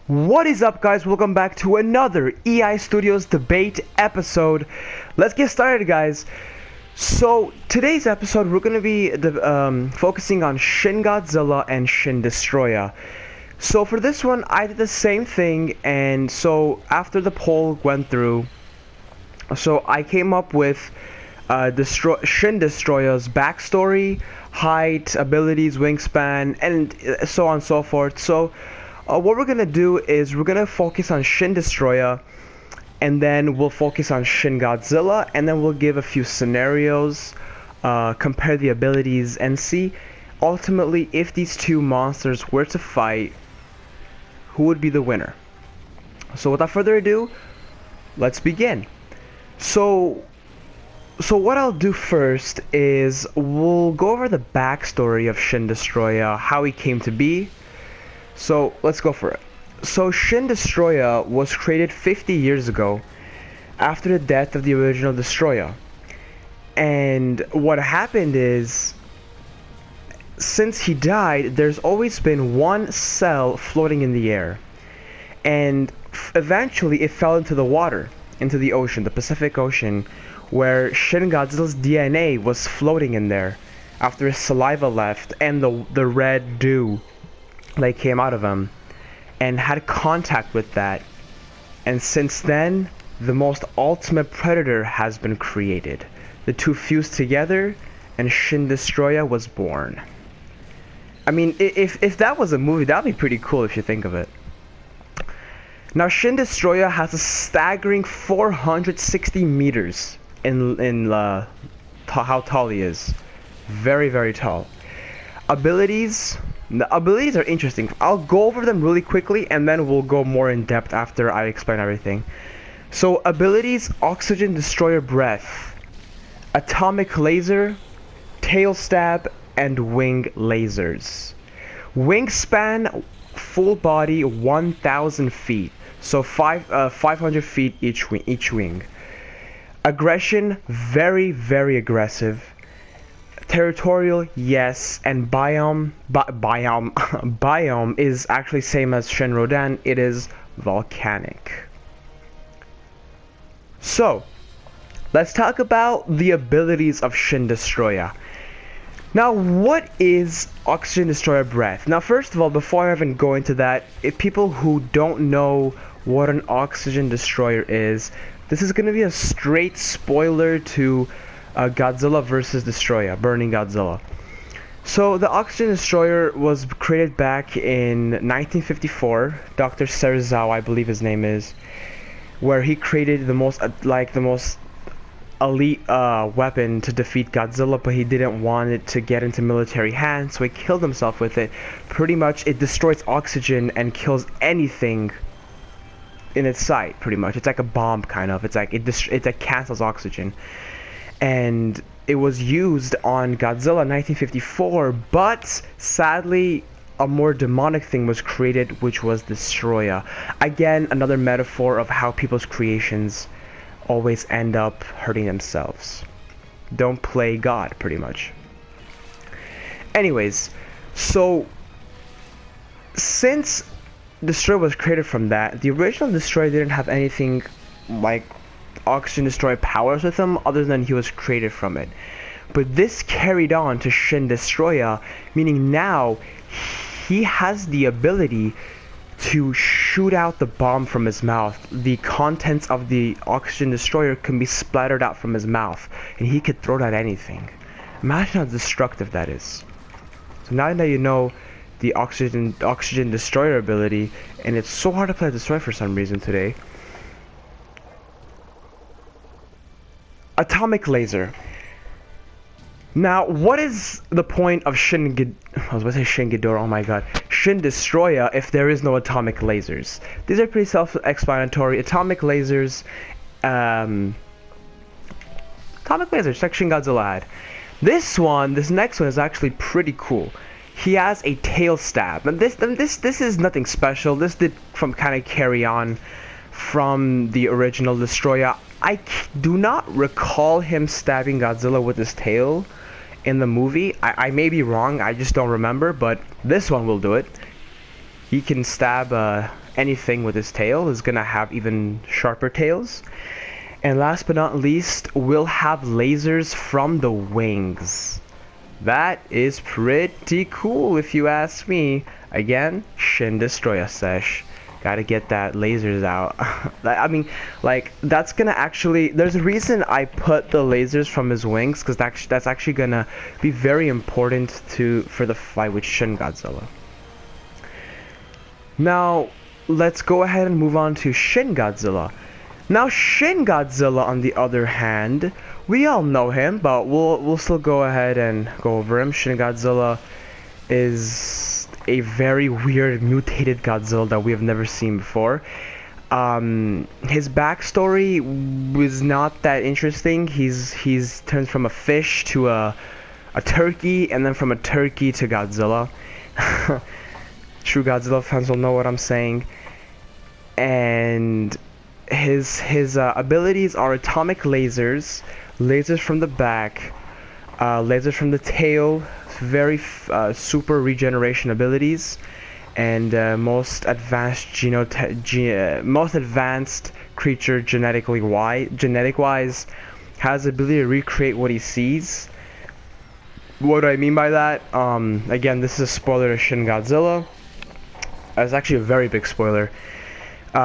What is up, guys? Welcome back to another EI Studios debate episode. Let's get started, guys. So today's episode we're going to be focusing on Shin Godzilla and Shin Destroyer. So for this one I did the same thing, and so after the poll went through, so I came up with Shin Destroyer's backstory, height, abilities, wingspan, and so on and so forth. So what we're gonna do is we're gonna focus on Shin Destroyer, and then we'll focus on Shin Godzilla, and then we'll give a few scenarios, compare the abilities, and see ultimately if these two monsters were to fight, who would be the winner. So without further ado, let's begin. So what I'll do first is we'll go over the backstory of Shin Destroyer, how he came to be. So let's go for it. So Shin Destroyer was created 50 years ago after the death of the original Destroyer. And what happened is, since he died, there's always been one cell floating in the air. And eventually it fell into the water, into the ocean, the Pacific Ocean, where Shin Godzilla's DNA was floating in there after his saliva left and the red dew that came out of him, and had contact with that. And since then, the most ultimate predator has been created. The two fused together and Shin Destroyer was born. I mean, if that was a movie, that'd be pretty cool if you think of it. Now Shin Destroyer has a staggering 460 meters in how tall he is. Very, very tall. Abilities. The abilities are interesting. I'll go over them really quickly, and then we'll go more in depth after I explain everything. So abilities: Oxygen Destroyer Breath, Atomic Laser, Tail Stab, and Wing Lasers. Wingspan: full body 1,000 feet, so 500 feet each wing. Aggression: very, very aggressive. Territorial, yes, and Biome is actually same as Shin Rodan. It is Volcanic. So let's talk about the abilities of Shin Destroyer. Now, what is Oxygen Destroyer Breath? Now, first of all, before I even go into that, if people who don't know what an Oxygen Destroyer is, this is going to be a straight spoiler to Godzilla vs. Destroyer, Burning Godzilla. So the Oxygen Destroyer was created back in 1954. Dr. Serizawa, I believe his name is, where he created the most elite weapon to defeat Godzilla, but he didn't want it to get into military hands, so he killed himself with it. Pretty much, it destroys oxygen and kills anything in its sight. Pretty much, it's like a bomb, kind of. It's like it cancels oxygen. And it was used on Godzilla in 1954, but sadly a more demonic thing was created, which was Destroyer. Again, another metaphor of how people's creations always end up hurting themselves. Don't play God, pretty much. Anyways, so since Destroyer was created from that, the original Destroyer didn't have anything like Oxygen Destroyer powers with him other than he was created from it. But this carried on to Shin Destroyer, meaning now he has the ability to shoot out the bomb from his mouth. The contents of the Oxygen Destroyer can be splattered out from his mouth, and he could throw it at anything. Imagine how destructive that is. So now that you know the Oxygen Destroyer ability, and it's so hard to play Destroyer for some reason today. Atomic Laser. Now, what is the point of Shin Ghidorah, oh my god, Shin Destroyer, if there is no atomic lasers? These are pretty self-explanatory. Atomic lasers, like Shin Godzilla had. This next one is actually pretty cool. He has a tail stab, and this is nothing special. This did kind of carry on from the original Destroyer. I do not recall him stabbing Godzilla with his tail in the movie. I may be wrong, I just don't remember, but this one will do it. He can stab anything with his tail is gonna have even sharper tails. And last but not least, we'll have lasers from the wings. That is pretty cool if you ask me. Again, Shin Destroyer sesh. Gotta get that lasers out. I mean, like, that's gonna actually... There's a reason I put the lasers from his wings, because that's actually gonna be very important for the fight with Shin Godzilla. Now, let's go ahead and move on to Shin Godzilla. Now, Shin Godzilla, on the other hand, we all know him, but we'll still go ahead and go over him. Shin Godzilla is a very weird mutated Godzilla that we have never seen before. His backstory was not that interesting. He's turned from a fish to a turkey, and then from a turkey to Godzilla. True Godzilla fans will know what I'm saying. And his abilities are atomic lasers, lasers from the back, lasers from the tail, very super regeneration abilities, and most advanced creature genetic wise has the ability to recreate what he sees. What do I mean by that? Again, this is a spoiler to Shin Godzilla. It's actually a very big spoiler.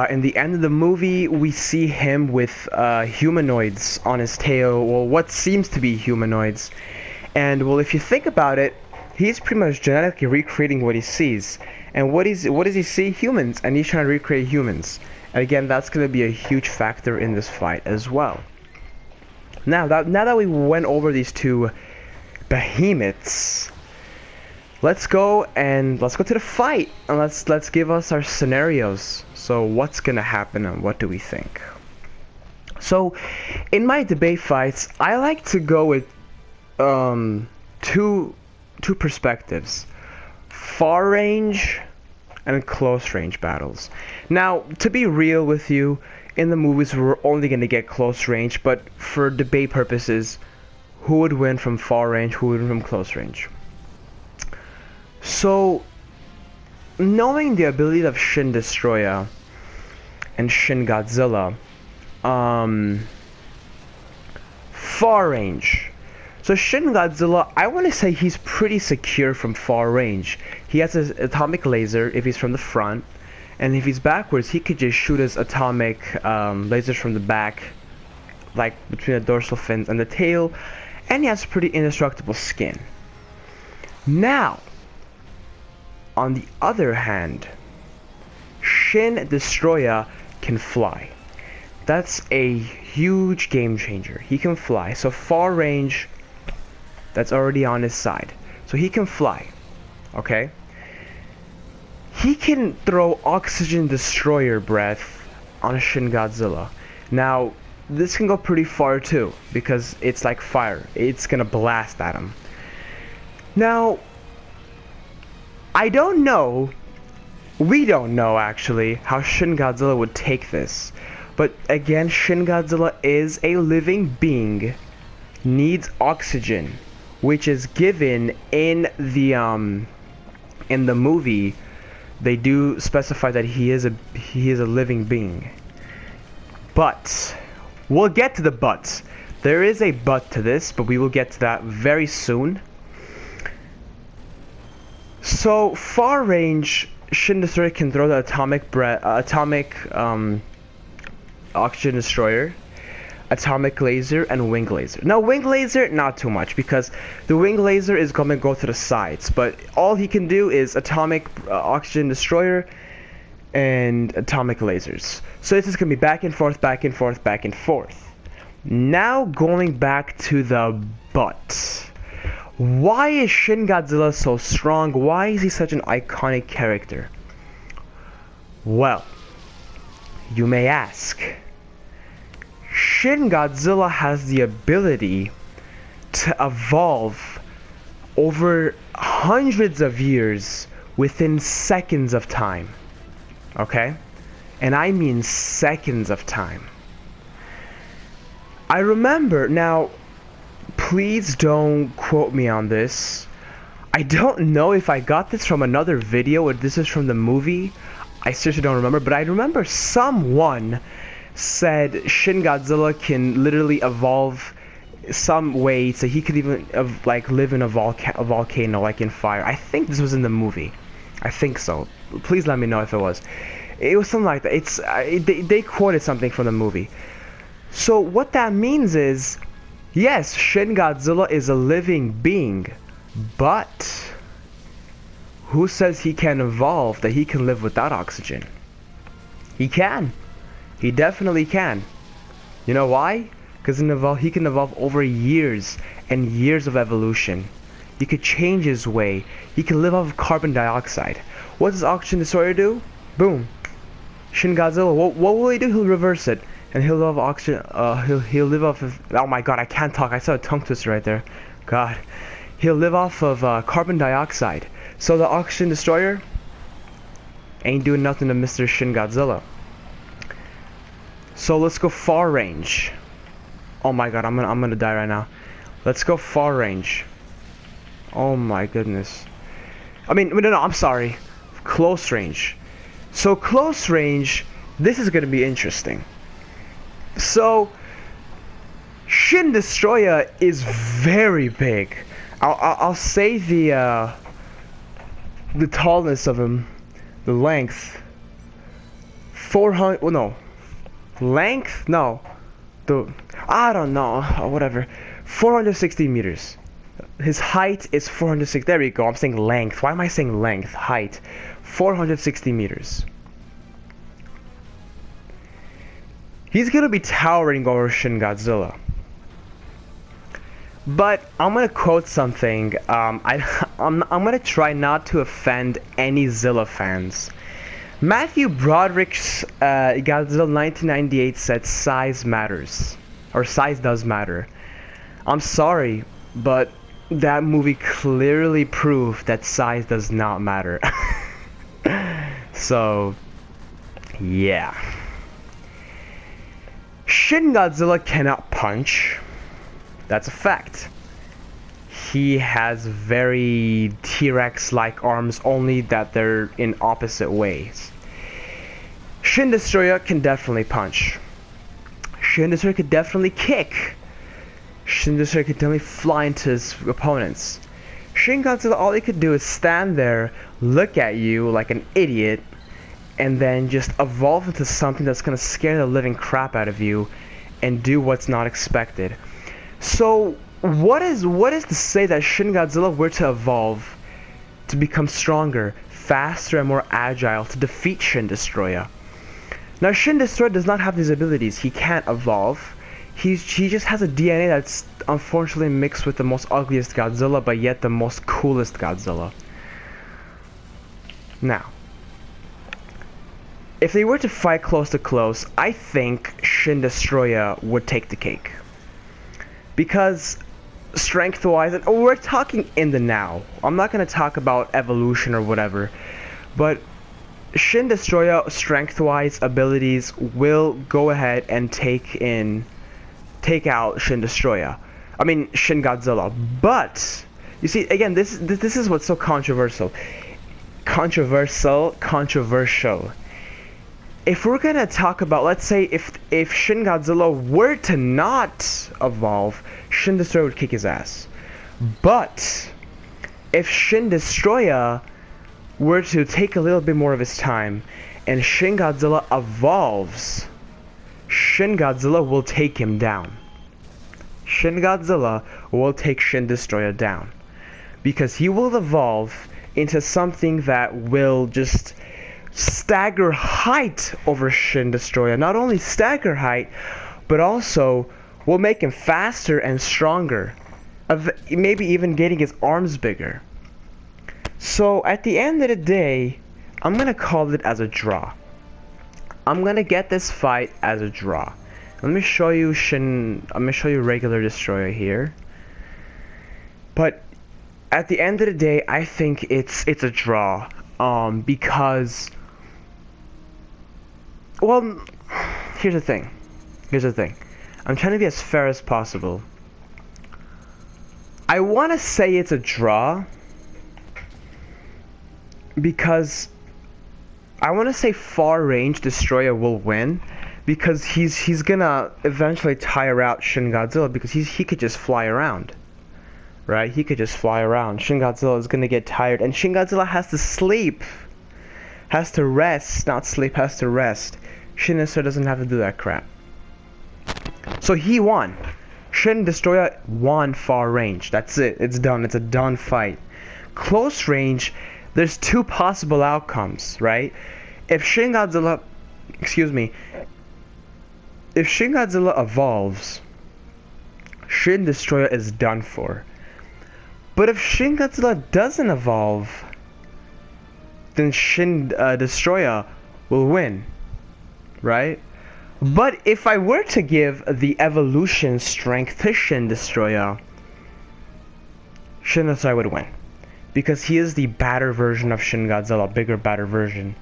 In the end of the movie, we see him with humanoids on his tail, well, what seems to be humanoids. And, well, if you think about it, he's pretty much genetically recreating what he sees. And what does he see? Humans. And he's trying to recreate humans. And again, that's going to be a huge factor in this fight as well. Now that we went over these two behemoths, let's go to the fight. And let's give us our scenarios. So what's going to happen and what do we think? So, in my debate fights, I like to go with two perspectives: far range and close range battles. Now, to be real with you, in the movies we're only going to get close range, but for debate purposes, who would win from far range, who would win from close range? So, knowing the ability of Shin Destroyer and Shin Godzilla, far range. So Shin Godzilla, I want to say he's pretty secure from far range. He has his atomic laser if he's from the front, and if he's backwards, he could just shoot his atomic lasers from the back, like between the dorsal fins and the tail, and he has pretty indestructible skin. Now, on the other hand, Shin Destroyer can fly. That's a huge game changer. He can fly. So far range, that's already on his side. So he can fly. Okay? He can throw oxygen destroyer breath on Shin Godzilla. Now, this can go pretty far too, because it's like fire. It's gonna blast at him. Now, I don't know, we don't know actually, how Shin Godzilla would take this. But again, Shin Godzilla is a living being, needs oxygen, which is given in the movie. They do specify that he is a living being. But we'll get to the buts. There is a but to this, but we will get to that very soon. So far range, Shin Destroyer can throw the atomic oxygen destroyer, atomic laser, and wing laser. Now wing laser, not too much, because the wing laser is going to go to the sides, but all he can do is atomic oxygen destroyer and atomic lasers. So it's just going to be back and forth, back and forth, back and forth. Now going back to the butt. Why is Shin Godzilla so strong? Why is he such an iconic character? Well, you may ask. Shin Godzilla has the ability to evolve over hundreds of years within seconds of time. Okay? And I mean seconds of time. I remember, now, please don't quote me on this. I don't know if I got this from another video or this is from the movie. I seriously don't remember, but I remember someone said Shin Godzilla can literally evolve some way so he could even like live in a volcano, like in fire. I think this was in the movie. I think so. Please let me know if it was. It was something like that. They quoted something from the movie. So what that means is, yes, Shin Godzilla is a living being, but who says he can evolve, that he can live without oxygen? He can. He definitely can. You know why? Because he can evolve over years and years of evolution. He could change his way. He can live off of carbon dioxide. What does Shin Destroyer do? Boom. Shin Godzilla, what will he do? He'll reverse it. And he'll live off oxygen, he'll live off of, oh my god, I can't talk. I saw a tongue twister right there. God. He'll live off of carbon dioxide. So the Shin Destroyer ain't doing nothing to Mr. Shin Godzilla. So let's go far range. Oh my god, I'm gonna die right now. Let's go far range. Oh my goodness. I mean, no, I'm sorry. Close range. So close range, this is gonna be interesting. So Shin Destroyer is very big. I'll say the tallness of him, the length. 400. Well, no. Length? No. I don't know. Whatever. 460 meters. His height is 460. There we go. I'm saying length. Why am I saying length? Height. 460 meters. He's gonna be towering over Shin Godzilla. But I'm gonna quote something. I'm gonna try not to offend any Zilla fans. Matthew Broderick's Godzilla 1998 said size matters, or size does matter. I'm sorry, but that movie clearly proved that size does not matter. So, yeah. Shin Godzilla cannot punch. That's a fact. He has very T-Rex-like arms, only that they're in opposite ways. Shin Destroyer can definitely punch. Shin Destroyer could definitely kick. Shin Destroyer could definitely fly into his opponents. Shin Godzilla, all he could do is stand there, look at you like an idiot, and then just evolve into something that's gonna scare the living crap out of you and do what's not expected. So what is to say that Shin Godzilla were to evolve to become stronger, faster, and more agile to defeat Shin Destroyer? Now Shin Destroyer does not have these abilities. He can't evolve. He just has a DNA that's unfortunately mixed with the most ugliest Godzilla, but yet the most coolest Godzilla. Now, if they were to fight close to close, I think Shin Destroyer would take the cake. Because strength-wise, and we're talking in the now. I'm not going to talk about evolution or whatever, but Shin Destroyer, strength-wise, abilities will go ahead and take out Shin Destroyer. I mean, Shin Godzilla. But you see, again, this is what's so controversial. Controversial. If we're gonna talk about, let's say, if Shin Godzilla were to not evolve, Shin Destroyer would kick his ass. But if Shin Destroyer were to take a little bit more of his time and Shin Godzilla evolves, Shin Godzilla will take him down. Shin Godzilla will take Shin Destroyer down. Because he will evolve into something that will just stagger height over Shin Destroyer. Not only stagger height, but also will make him faster and stronger. Maybe even getting his arms bigger. So at the end of the day, I'm gonna call it as a draw. I'm gonna get this fight as a draw. Let me show you I'm gonna show you regular Destroyer here. But at the end of the day, I think it's a draw. Because, well, here's the thing. I'm trying to be as fair as possible. I want to say it's a draw because I want to say far range Destroyer will win, because he's gonna eventually tire out Shin Godzilla, because he could just fly around. Right? He could just fly around. Shin Godzilla is gonna get tired, and Shin Godzilla has to sleep. Has to rest, not sleep, has to rest. Shin Destroyer doesn't have to do that crap. So he won. Shin Destroyer won far range. That's it. It's done. It's a done fight. Close range, there's two possible outcomes, right? If Shin Godzilla, if Shin Godzilla evolves, Shin Destroyer is done for. But if Shin Godzilla doesn't evolve, then Shin Destroyer will win, right? But if I were to give the evolution strength to Shin Destroyer, Shin Destroyer would win, because he is the badder version of Shin Godzilla, bigger, badder version.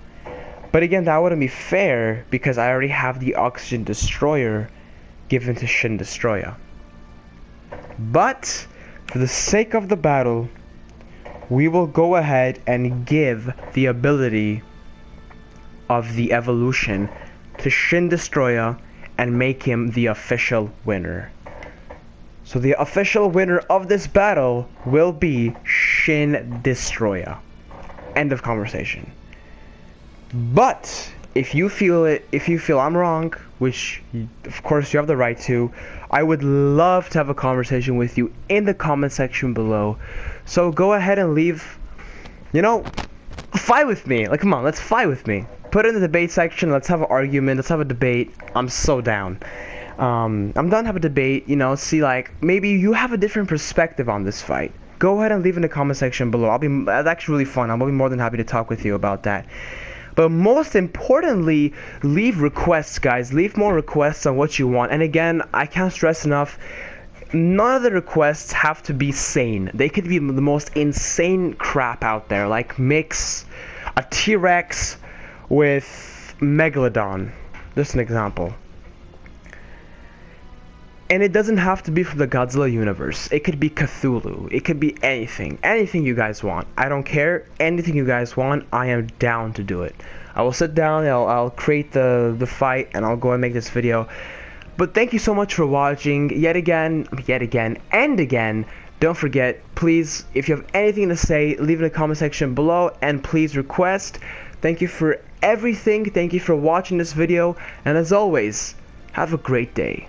But again, that wouldn't be fair, because I already have the Oxygen Destroyer given to Shin Destroyer. But for the sake of the battle, we will go ahead and give the ability of the evolution to Shin Destroyer and make him the official winner. So the official winner of this battle will be Shin Destroyer. End of conversation. But if you feel I'm wrong, which of course you have the right to, I would love to have a conversation with you in the comment section below. So go ahead and leave, fight with me. Like, come on, let's fight with me. Put it in the debate section. Let's have an argument. Let's have a debate. I'm so down. I'm down to have a debate. See, like, maybe you have a different perspective on this fight. Go ahead and leave in the comment section below. That's actually really fun. I'll be more than happy to talk with you about that. But most importantly, leave requests, guys. Leave more requests on what you want. And again, I can't stress enough, none of the requests have to be sane. They could be the most insane crap out there, like mix a T-Rex with Megalodon. Just an example. And it doesn't have to be from the Godzilla universe. It could be Cthulhu. It could be anything. Anything you guys want. I don't care. Anything you guys want, I am down to do it. I will sit down, I'll create the fight, and I'll go and make this video. But thank you so much for watching yet again, and again. Don't forget, please, if you have anything to say, leave it in the comment section below, and please request. Thank you for everything. Thank you for watching this video, and as always, have a great day.